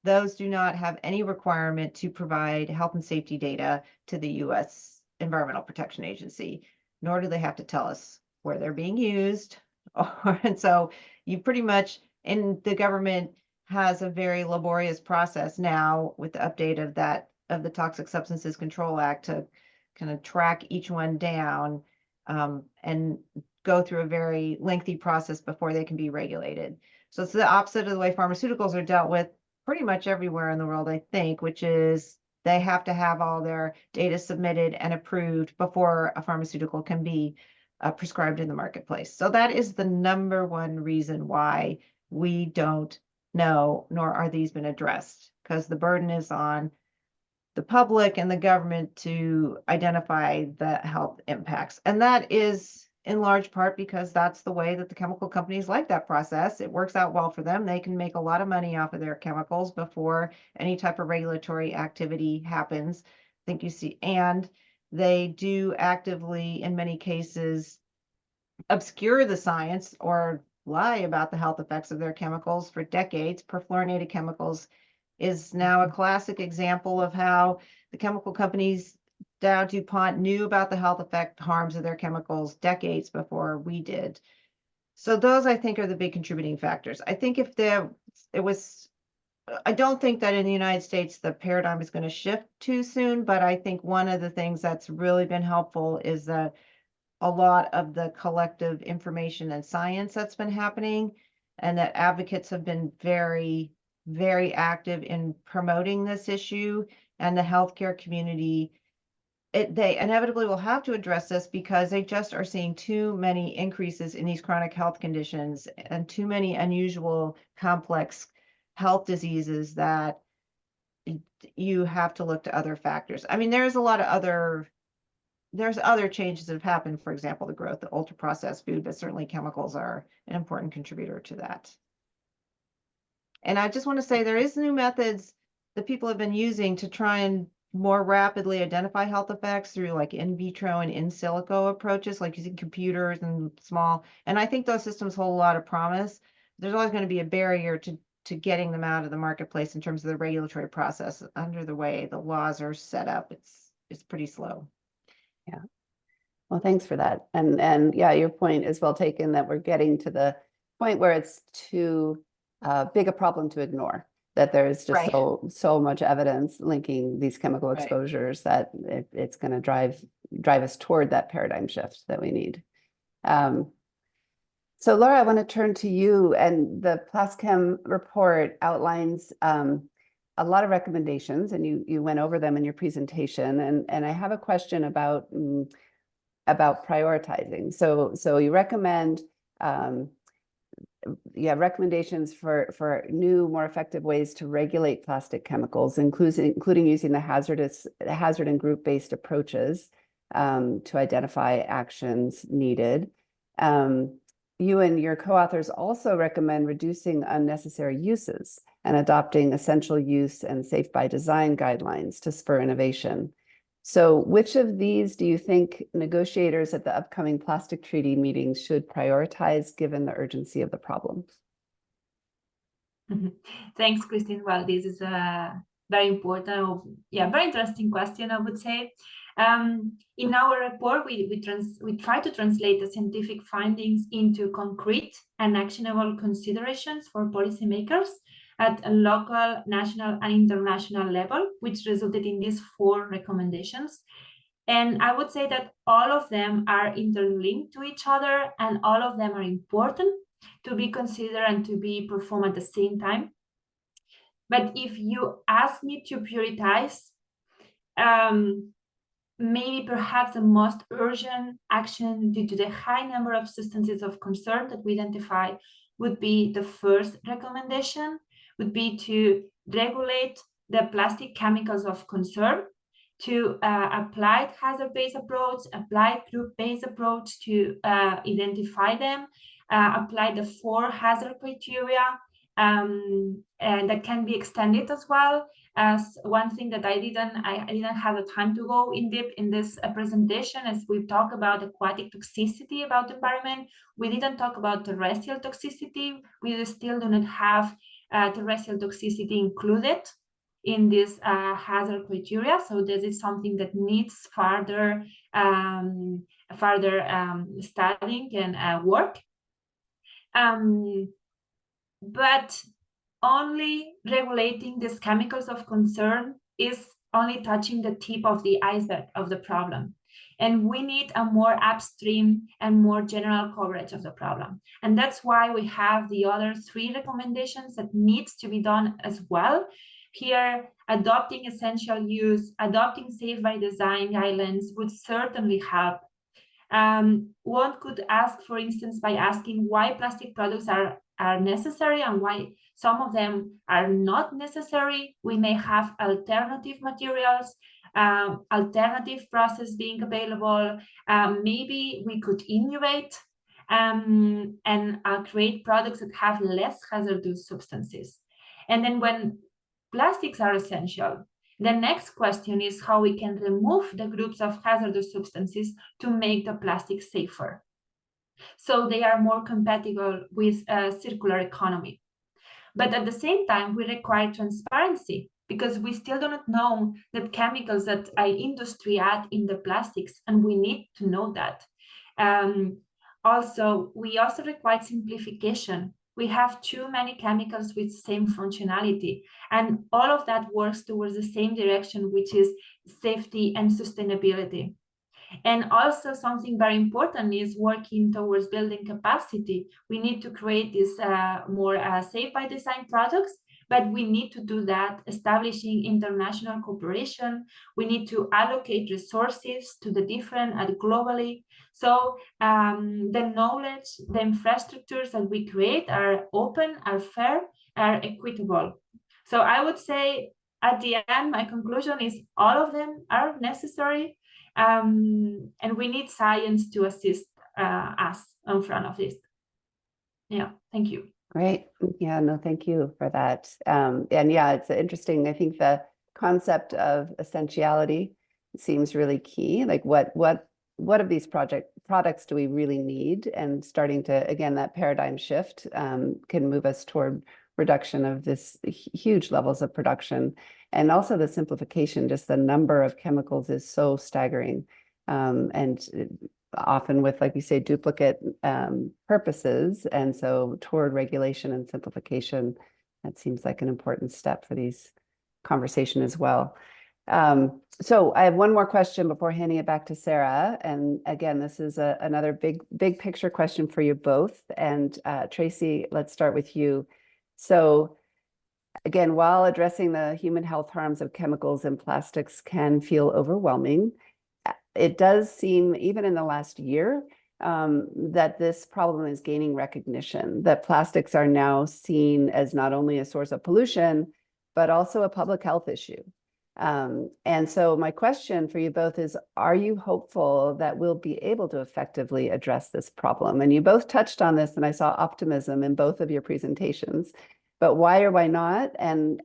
Those do not have any requirement to provide health and safety data to the U.S. Environmental Protection Agency, nor do they have to tell us where they're being used. And so you pretty much, and the government has a very laborious process now with the update of the Toxic Substances Control Act to kind of track each one down. And go through a very lengthy process before they can be regulated. So it's the opposite of the way pharmaceuticals are dealt with pretty much everywhere in the world, I think, which is they have to have all their data submitted and approved before a pharmaceutical can be prescribed in the marketplace. So that is the #1 reason why we don't know, nor are these been addressed, because the burden is on the public and the government to identify the health impacts. And that is in large part because that's the way that the chemical companies like that process. It works out well for them. They can make a lot of money off of their chemicals before any type of regulatory activity happens. I think you see, and they do actively, in many cases, obscure the science or lie about the health effects of their chemicals for decades. Perfluorinated chemicals is now a classic example of how the chemical companies, Dow, DuPont, knew about the health effect harms of their chemicals decades before we did. So those, I think, are the big contributing factors. I think if I don't think that in the United States the paradigm is going to shift too soon, but I think one of the things that's really been helpful is that a lot of the collective information and science that's been happening, and that advocates have been very, very active in promoting this issue, and the healthcare community, they inevitably will have to address this because they just are seeing too many increases in these chronic health conditions and too many unusual, complex health diseases that you have to look to other factors. I mean, there's other changes that have happened, for example, the growth of ultra processed food, but certainly chemicals are an important contributor to that. And I just want to say there is new methods that people have been using to try and more rapidly identify health effects through like in vitro and in silico approaches, like using computers and small. And I think those systems hold a lot of promise. There's always going to be a barrier to getting them out of the marketplace in terms of the regulatory process. Under the way the laws are set up, it's pretty slow. Yeah. Well, thanks for that. And yeah, your point is well taken that we're getting to the point where it's too big a problem to ignore, that there's just so much evidence linking these chemical exposures that it's going to drive us toward that paradigm shift that we need. So Laura, I want to turn to you, and the PlasChem report outlines a lot of recommendations, and you went over them in your presentation, and I have a question about prioritizing. So you recommend recommendations for new, more effective ways to regulate plastic chemicals, including using the hazard and group-based approaches to identify actions needed. You and your co-authors also recommend reducing unnecessary uses and adopting essential use and safe by design guidelines to spur innovation. So which of these do you think negotiators at the upcoming plastic treaty meetings should prioritize given the urgency of the problem? Thanks, Christine. Well, this is a very important, very interesting question, I would say. In our report, we try to translate the scientific findings into concrete and actionable considerations for policymakers at a local, national, and international level, which resulted in these 4 recommendations. And I would say that all of them are interlinked to each other, and all of them are important to be considered and to be performed at the same time. But if you ask me to prioritize, maybe perhaps the most urgent action due to the high number of substances of concern that we identify would be the first recommendation, would be to regulate the plastic chemicals of concern, to apply hazard-based approach, apply group-based approach to identify them, apply the 4 hazard criteria, and that can be extended as well. As one thing that I didn't have the time to go in depth in this presentation, as we talk about aquatic toxicity about the environment, we didn't talk about terrestrial toxicity. We still do not have terrestrial toxicity included in this hazard criteria. So this is something that needs further studying and work. But only regulating these chemicals of concern is only touching the tip of the iceberg of the problem. And we need a more upstream and more general coverage of the problem. And that's why we have the other 3 recommendations that needs to be done as well. Here, adopting essential use, adopting safe by design guidelines would certainly help. One could ask, for instance, by asking why plastic products are necessary and why some of them are not necessary. We may have alternative materials, alternative process being available. Maybe we could innovate and create products that have less hazardous substances. And then when plastics are essential, the next question is how we can remove the groups of hazardous substances to make the plastic safer, so they are more compatible with a circular economy. But at the same time, we require transparency, because we still do not know the chemicals that industry add in the plastics, and we need to know that. We also require simplification. We have too many chemicals with same functionality, and all of that works towards the same direction, which is safety and sustainability. And also something very important is working towards building capacity. We need to create these more safe by design products, but we need to do that establishing international cooperation. We need to allocate resources to the different globally. So the knowledge, the infrastructures that we create are open, are fair, are equitable. So I would say at the end, my conclusion is all of them are necessary. And we need science to assist us in front of this. Yeah, thank you. Great. Yeah, no, thank you for that. And yeah, it's interesting. I think the concept of essentiality seems really key. Like what of these products do we really need? And starting to, again, that paradigm shift can move us toward reduction of this huge levels of production. And also the simplification, just the number of chemicals is so staggering. And often with, like you say, duplicate purposes. And so toward regulation and simplification, that seems like an important step for these conversation as well. So I have one more question before handing it back to Sarah. And again, this is another big picture question for you both. And Tracey, let's start with you. So again, while addressing the human health harms of chemicals and plastics can feel overwhelming, it does seem, even in the last year, that this problem is gaining recognition, that plastics are now seen as not only a source of pollution, but also a public health issue. And so my question for you both is, are you hopeful that we'll be able to effectively address this problem? And you both touched on this, and I saw optimism in both of your presentations, but why or why not? And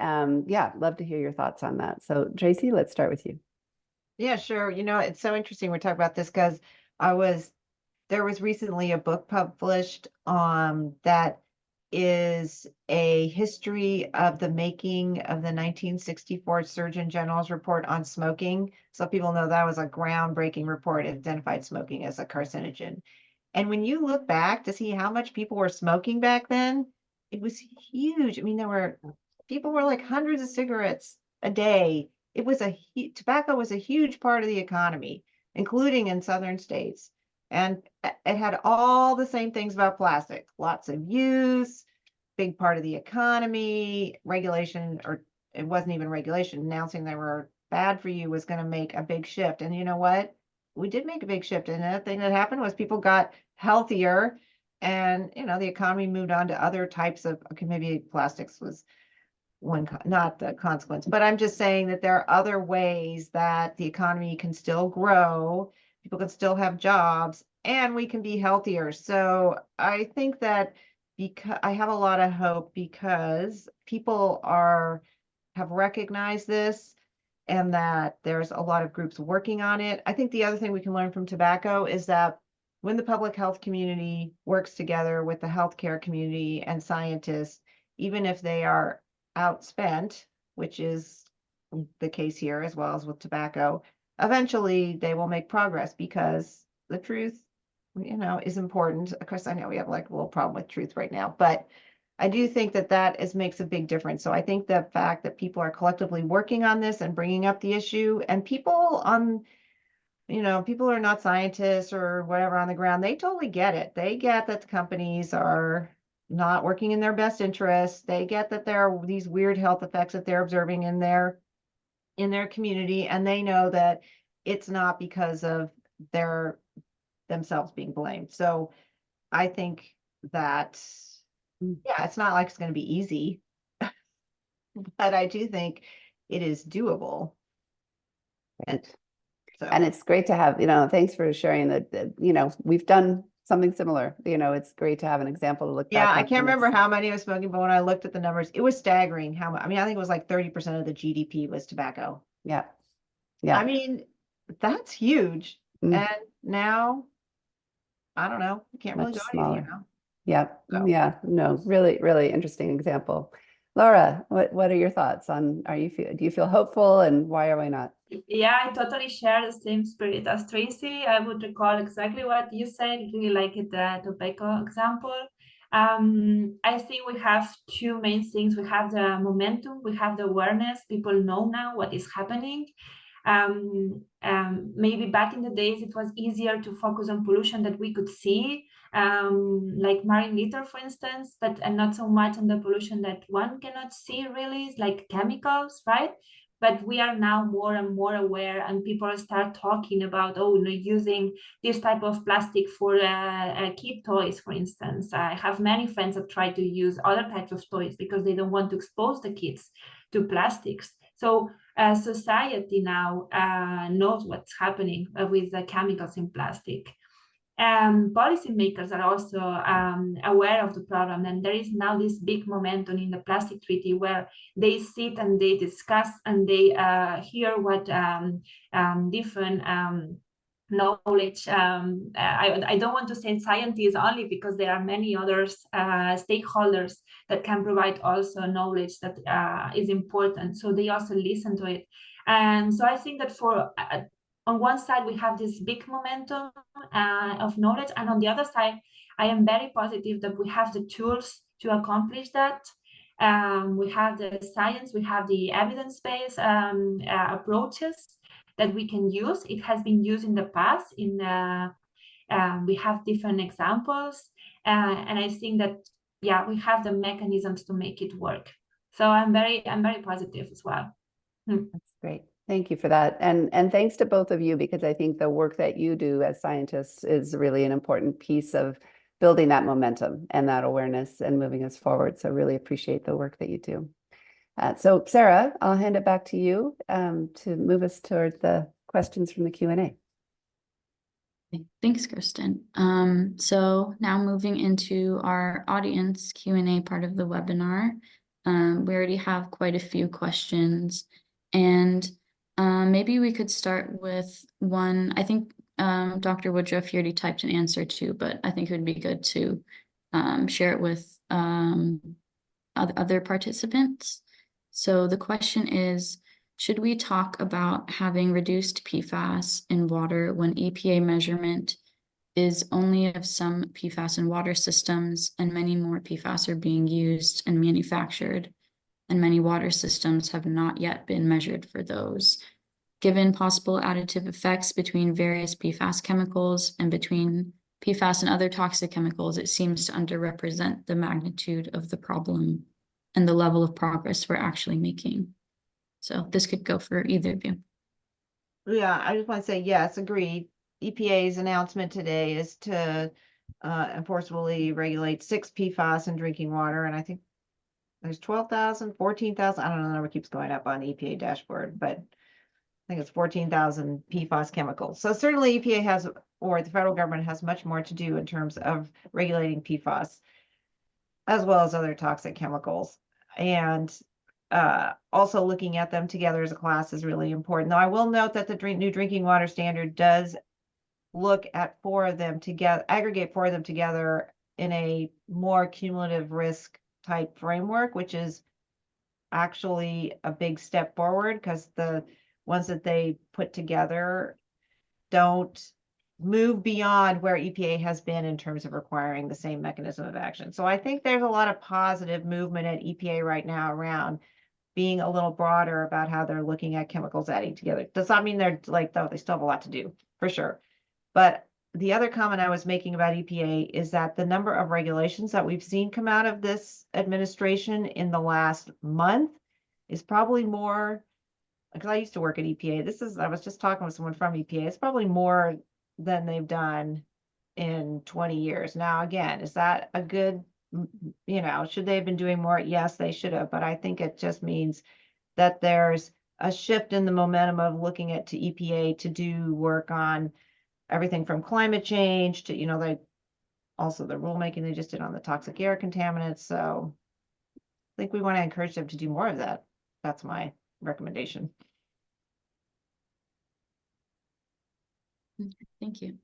yeah, love to hear your thoughts on that. So Tracey, let's start with you. Yeah, sure. You know, it's so interesting we're talking about this because there was recently a book published that is a history of the making of the 1964 Surgeon General's report on smoking. So people know that was a groundbreaking report. It identified smoking as a carcinogen. And when you look back to see how much people were smoking back then, it was huge. I mean, people were like hundreds of cigarettes a day. It was tobacco was a huge part of the economy, including in southern states. And it had all the same things about plastic, lots of use, big part of the economy, regulation, or it wasn't even regulation, announcing they were bad for you was going to make a big shift. And you know what? We did make a big shift. And the thing that happened was people got healthier and, you know, the economy moved on to other types of, okay, maybe plastics was not the consequence, but I'm just saying that there are other ways that the economy can still grow, people can still have jobs, and we can be healthier. So I think that because I have a lot of hope because people have recognized this and that there's a lot of groups working on it. I think the other thing we can learn from tobacco is that when the public health community works together with the healthcare community and scientists, even if they are outspent, which is the case here as well as with tobacco, eventually they will make progress because the truth, you know, is important. Of course, I know we have like a little problem with truth right now, but I do think that makes a big difference. So I think the fact that people are collectively working on this and bringing up the issue, and people you know, people who are not scientists or whatever on the ground, they totally get it. They get that the companies are not working in their best interests. They get that there are these weird health effects that they're observing in their community, and they know that it's not because of themselves being blamed. So I think that, yeah, it's not like it's going to be easy, but I do think it is doable. Right. So, And it's great to have, thanks for sharing that, we've done something similar. It's great to have an example to look yeah, back I on. can't and remember it's- how many I was smoking, but when I looked at the numbers, it was staggering how much. I mean, I think it was like 30% of the GDP was tobacco. Yeah. I Yeah. mean, that's huge. Mm. And now, I don't know, you can't really Much do anything, smaller. Yeah. So. Yeah. No, really, really interesting example. Laura, what are your thoughts on, do you feel hopeful, and why are we not? Yeah, I totally share the same spirit as Tracey. I would recall exactly what you said. Really like it, the tobacco example. I think we have two main things. We have the momentum, we have the awareness. People know now what is happening. Maybe back in the days, it was easier to focus on pollution that we could see, like marine litter, for instance, but and not so much on the pollution that one cannot see really, like chemicals, right? But we are now more and more aware, and people start talking about, using this type of plastic for kid toys, for instance. I have many friends that try to use other types of toys because they don't want to expose the kids to plastics. So society now knows what's happening with the chemicals in plastic. Policymakers are also aware of the problem, and there is now this big momentum in the plastic treaty where they sit and they discuss and they hear what different knowledge. I don't want to say scientists only, because there are many others stakeholders that can provide also knowledge that is important. So they also listen to it. And so I think that for on one side, we have this big momentum of knowledge, and on the other side, I am very positive that we have the tools to accomplish that. We have the science, we have the evidence-based approaches that we can use. It has been used in the past. We have different examples, and I think that we have the mechanisms to make it work. So I'm very positive as well. That's great. Thank you for that. And thanks to both of you, because I think the work that you do as scientists is really an important piece of building that momentum and that awareness and moving us forward. So really appreciate the work that you do. So Sarah, I'll hand it back to you to move us towards the questions from the Q&A. Thanks, Kristen. So now moving into our audience Q&A part of the webinar. We already have quite a few questions, and maybe we could start with one. I think Dr. Woodruff, you already typed an answer to, but I think it would be good to share it with other participants. So the question is, should we talk about having reduced PFAS in water when EPA measurement is only of some PFAS in water systems, and many more PFAS are being used and manufactured, and many water systems have not yet been measured for those? Given possible additive effects between various PFAS chemicals and between PFAS and other toxic chemicals, it seems to underrepresent the magnitude of the problem and the level of progress we're actually making. So this could go for either of you. Yeah, I just want to say, yes, agreed. EPA's announcement today is to enforceably regulate 6 PFAS in drinking water. And I think there's 12,000, 14,000. I don't know, the number keeps going up on the EPA dashboard, but I think it's 14,000 PFAS chemicals. So certainly EPA has, or the federal government has, much more to do in terms of regulating PFAS, as well as other toxic chemicals. And also looking at them together as a class is really important. Though I will note that the new drinking water standard does look at 4 of them together, aggregate 4 of them together in a more cumulative risk type framework, which is actually a big step forward, because the ones that they put together don't move beyond where EPA has been in terms of requiring the same mechanism of action. So I think there's a lot of positive movement at EPA right now around being a little broader about how they're looking at chemicals adding together. Does not mean they're like, though, they still have a lot to do, for sure. But the other comment I was making about EPA is that the number of regulations that we've seen come out of this administration in the last month is probably more, because I used to work at EPA. I was just talking with someone from EPA. It's probably more than they've done in 20 years. Now, again, is that a good, should they have been doing more? Yes, they should have. But I think it just means that there's a shift in the momentum of looking at to EPA to do work on everything from climate change to, also the rulemaking they just did on the toxic air contaminants. So I think we want to encourage them to do more of that. That's my recommendation. Thank you.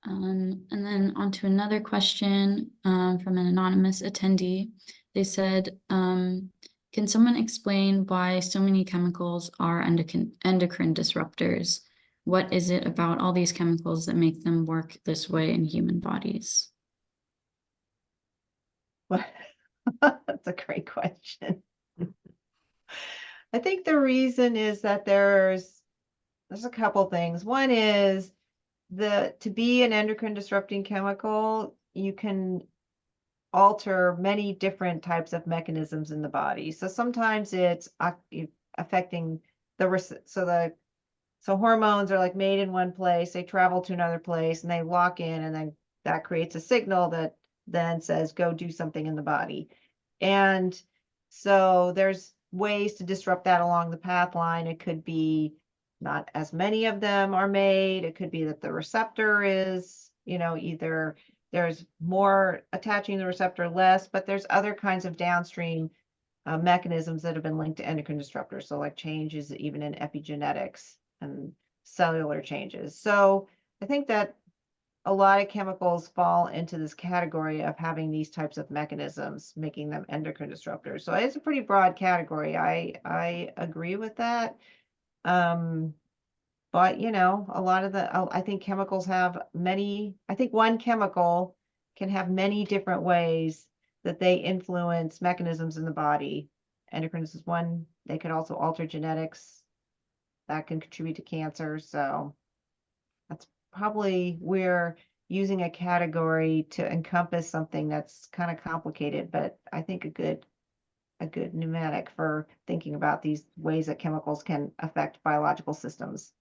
And then on to another question from an anonymous attendee. They said, can someone explain why so many chemicals are endocrine disruptors? What is it about all these chemicals that make them work this way in human bodies? That's a great question. I think the reason is that there's a couple things. One is to be an endocrine disrupting chemical, you can alter many different types of mechanisms in the body. So sometimes it's affecting so hormones are like made in one place, they travel to another place and they lock in, and then that creates a signal that then says, go do something in the body. And so there's ways to disrupt that along the path line. It could be not as many of them are made. It could be that the receptor is, either there's more attaching the receptor less, but there's other kinds of downstream mechanisms that have been linked to endocrine disruptors. So like changes even in epigenetics and cellular changes. So I think that a lot of chemicals fall into this category of having these types of mechanisms, making them endocrine disruptors. So it's a pretty broad category. I agree with that. But a lot of I think chemicals have I think one chemical can have many different ways that they influence mechanisms in the body. Endocrine is one. They could also alter genetics that can contribute to cancer. So that's probably where using a category to encompass something that's kind of complicated, but I think a good pneumatic for thinking about these ways that chemicals can affect biological systems.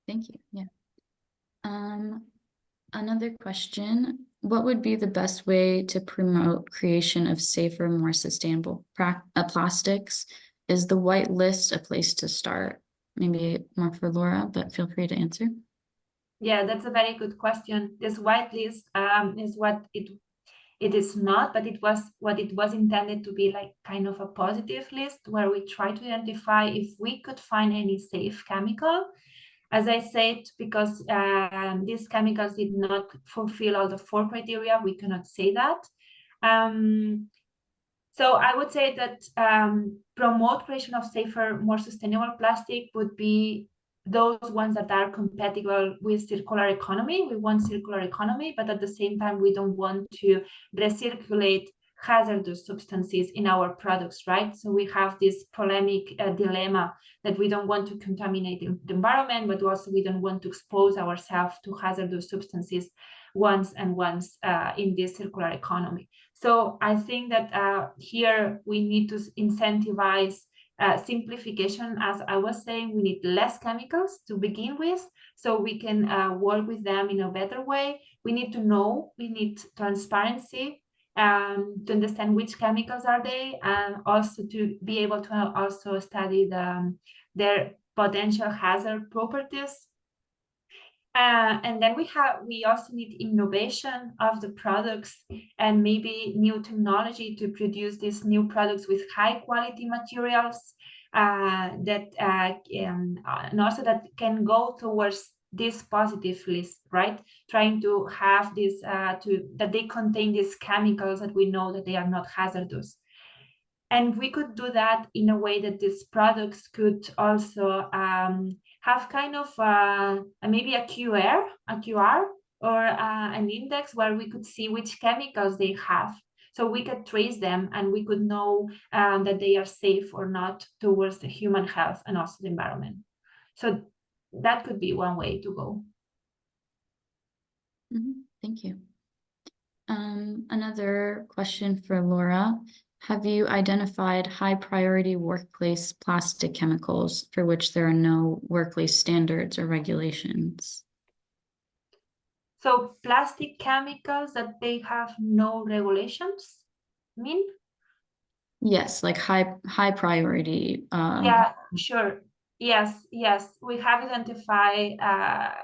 Thank you. Yeah. Another question, what would be the best way to promote creation of safer, more sustainable plastics? Is the white list a place to start? Maybe more for Laura, but feel free to answer. Yeah, that's a very good question. This white list is what it is not, but it was what it was intended to be, like kind of a positive list where we try to identify if we could find any safe chemical. As I said, because these chemicals did not fulfill all the 4 criteria, we cannot say that. So I would say that promote creation of safer, more sustainable plastic would be those ones that are compatible with circular economy. We want circular economy, but at the same time, we don't want to recirculate hazardous substances in our products, right? So we have this polemic dilemma that we don't want to contaminate the environment, but also we don't want to expose ourselves to hazardous substances once in this circular economy. So I think that here we need to incentivize simplification. As I was saying, we need less chemicals to begin with, so we can work with them in a better way. We need to know, we need transparency to understand which chemicals are they, and also to be able to also study their potential hazard properties. And then we also need innovation of the products and maybe new technology to produce these new products with high quality materials and also that can go towards this positive list, right? Trying to have this that they contain these chemicals that we know that they are not hazardous. And we could do that in a way that these products could also have kind of maybe a QR or an index where we could see which chemicals they have. So we could trace them and we could know that they are safe or not towards the human health and also the environment. So that could be one way to go. Thank you. Another question for Laura. Have you identified high priority workplace plastic chemicals for which there are no workplace standards or regulations? So plastic chemicals that they have no regulations, mean? Yes, like high priority. Yeah, sure. Yes, we have identified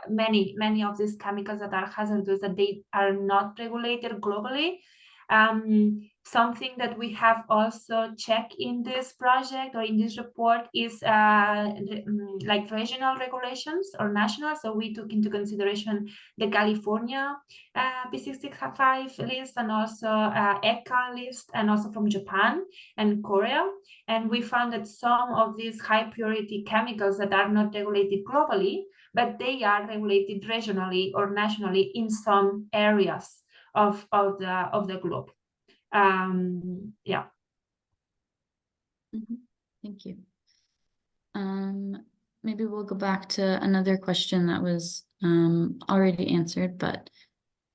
many of these chemicals that are hazardous, that they are not regulated globally. Something that we have also checked in this project or in this report is like regional regulations or national. So we took into consideration the California P665 list and also ECA list, and also from Japan and Korea. And we found that some of these high purity chemicals that are not regulated globally, but they are regulated regionally or nationally in some areas of the globe. Yeah. Thank you. Maybe we'll go back to another question that was already answered, but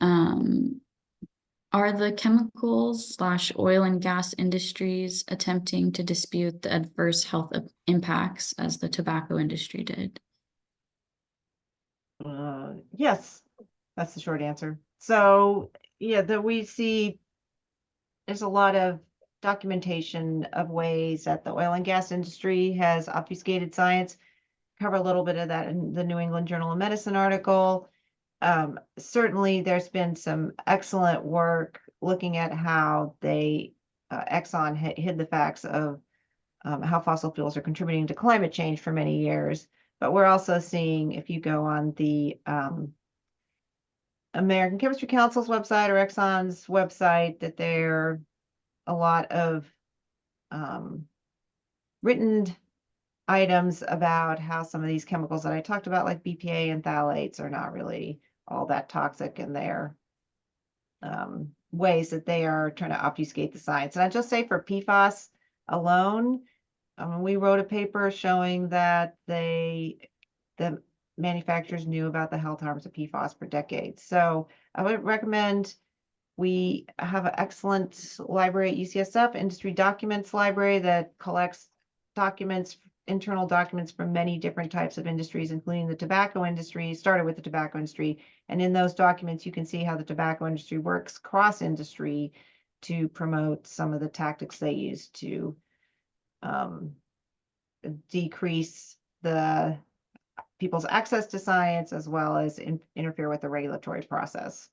are the chemicals/oil and gas industries attempting to dispute the adverse health impacts as the tobacco industry did? Yes, that's the short answer. So yeah, we see there's a lot of documentation of ways that the oil and gas industry has obfuscated science. Cover a little bit of that in the New England Journal of Medicine article. Certainly there's been some excellent work looking at how Exxon hid the facts of how fossil fuels are contributing to climate change for many years. But we're also seeing, if you go on the American Chemistry Council's website or Exxon's website, that there are a lot of written items about how some of these chemicals that I talked about, like BPA and phthalates, are not really all that toxic in their ways that they are trying to obfuscate the science. And I just say for PFAS alone, we wrote a paper showing that the manufacturers knew about the health harms of PFAS for decades. So I would recommend, we have an excellent library at UCSF, Industry Documents Library, that collects documents, internal documents from many different types of industries, including the tobacco industry. Started with the tobacco industry. And in those documents, you can see how the tobacco industry works cross-industry to promote some of the tactics they use to decrease the people's access to science, as well as interfere with the regulatory process.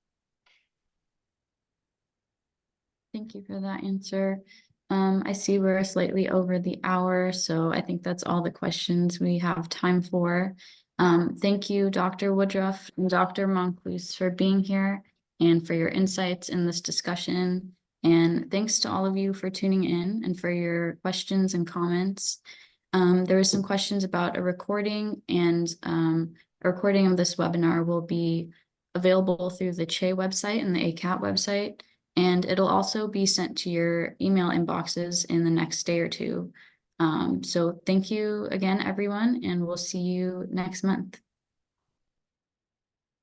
Thank you for that answer. I see we're slightly over the hour, so I think that's all the questions we have time for. Thank you, Dr. Woodruff and Dr. Moncrief, for being here and for your insights in this discussion. And thanks to all of you for tuning in and for your questions and comments. There were some questions about a recording, and a recording of this webinar will be available through the CHE website and the ACAT website. And it'll also be sent to your email inboxes in the next day or two. So thank you again, everyone, and we'll see you next month.